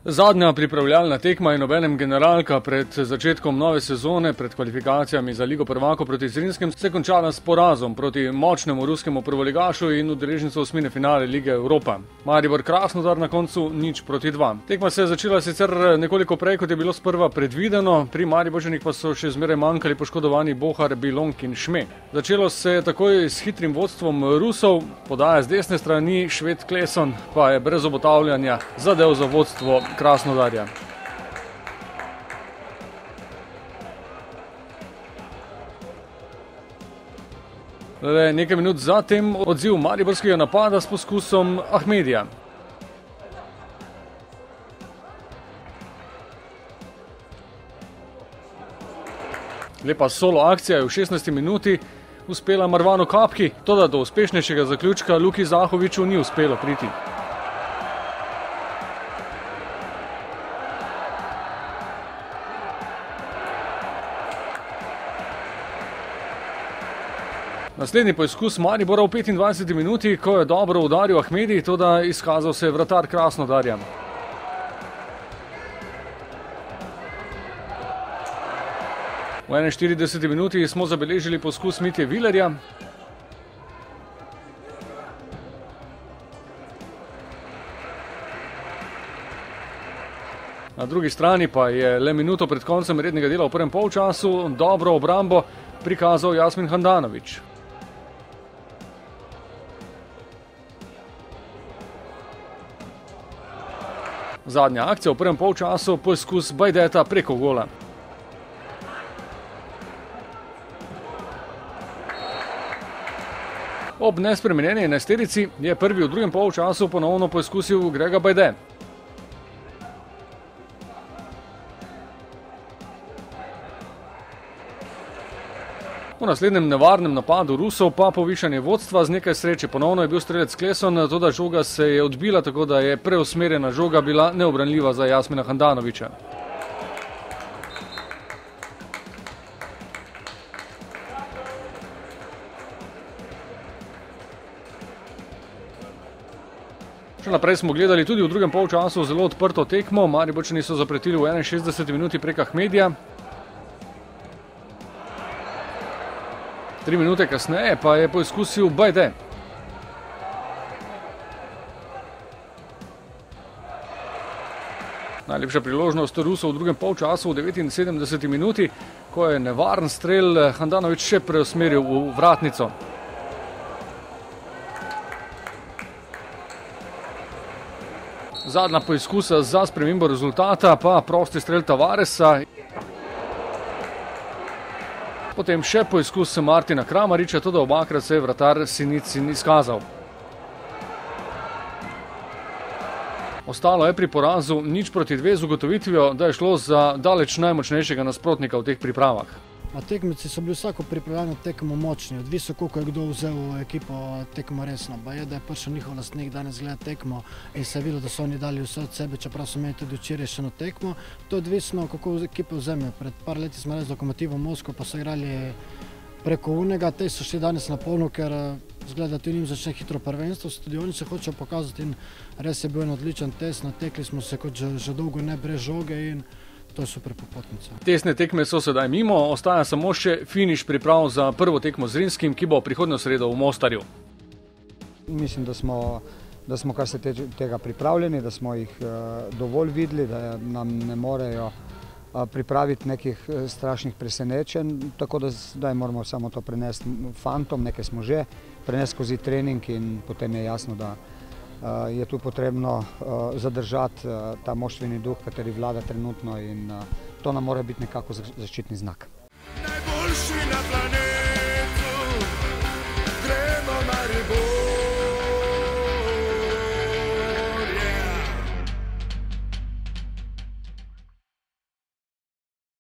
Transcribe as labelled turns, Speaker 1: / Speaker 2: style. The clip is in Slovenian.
Speaker 1: Zadnja pripravljalna tekma in obenem generalka pred začetkom nove sezone, pred kvalifikacijami za Ligo prvakov proti Zrinjskemu, se končala s porazom proti močnemu ruskemu prvoligašu in udeležencu osmine finale Lige Evropa. Maribor Krasnodar na koncu 0:2. Tekma se je začela sicer nekoliko prej, kot je bilo sprva predvideno, pri Mariborčanih pa so še zmeraj manjkali poškodovani Bohar, Bilonk in Šme. Začelo se je takoj s hitrim vodstvom Rusov, podaja z desne strani, Šved Kleson pa je brez obotavljanja zadel za vodstvo Krasnodarja. Le nekaj minut zatem odziv mariborskega napada s poskusom Ahmedija. Lepa solo akcija je v 16. minuti uspela Marvanu Kapki, toda do uspešnejšega zaključka Luki Zahoviču ni uspelo priti. Naslednji poizkus Maribora v 25. minuti, ko je dobro udaril Ahmedi, toda izkazal se je vratar Krasnodarja. V 41. minuti smo zabeležili poskus Mitje Vilerja. Na drugi strani pa je le minuto pred koncem rednega dela v prvem polčasu dobro obrambo prikazal Jasmin Handanović. Zadnja akcija v prvem polčasu, poskus Bajdeta preko gola. Ob nespremenjeni enajsterici je prvi v drugem polčasu ponovno poskusil Grega Bajde. V naslednjem nevarnem napadu Rusov pa povišanje vodstva z nekaj sreče. Ponovno je bil strelec Kleson, toda žoga se je odbila, tako da je preusmerjena žoga bila neobranljiva za Jasmina Handanovića. Še naprej smo gledali tudi v drugem polčasu zelo odprto tekmo. Mariborčani so zapretili v 61. minuti prek Ahmedija. 3 minute kasneje pa je poizkusil Bajde. Najlepša priložnost Rusov v drugem polčasu v 79. minuti, ko je nevaren strel Handanović še preusmeril v vratnico. Zadnja poizkusa za spremembo rezultata pa prosti strel Tavaresa. Potem še poizkus Martina Kramariča, tudi obakrat se je vratar Sinicin izkazal. Ostalo je pri porazu 0:2 z ugotovitvijo, da je šlo za daleč najmočnejšega nasprotnika v teh pripravah.
Speaker 2: Tekmeci so bili vsako pripravljeno tekmo močni, odvisno koliko je kdo vzel ekipo tekmo resno. Baje, da je prišel njihov lastnik danes gledati tekmo in se je videlo, da so oni dali vse od sebe, čeprav so imeli tudi včerajšnjo tekmo. To je odvisno, kako ekipe vzeme. Pred par leti smo rekli z Lokomotivom Moskvo, pa so igrali preko unega, te so šli danes na polno, ker zgleda, da tudi njim začne hitro prvenstvo, tudi oni se hočejo pokazati in res je bil en odličen test, natekli smo se kot že dolgo ne brez žoge in to je super popotnica.
Speaker 1: Tesne tekme so sedaj mimo, ostaja samo še finiš priprav za prvo tekmo z Zrinjskim, ki bo prihodnjo sredo v Mostarju.
Speaker 3: Mislim, da smo kar se tega pripravljeni, da smo jih dovolj videli, da nam ne morejo pripraviti nekih strašnih presenečenj, tako da zdaj moramo samo to prenesti fantom, nekaj smo že prenesti skozi trening in potem je jasno, da je tu potrebno zadržati ta moštveni duh, kateri vlada trenutno in to nam mora biti nekako zaščitni znak. Najboljši na planetu.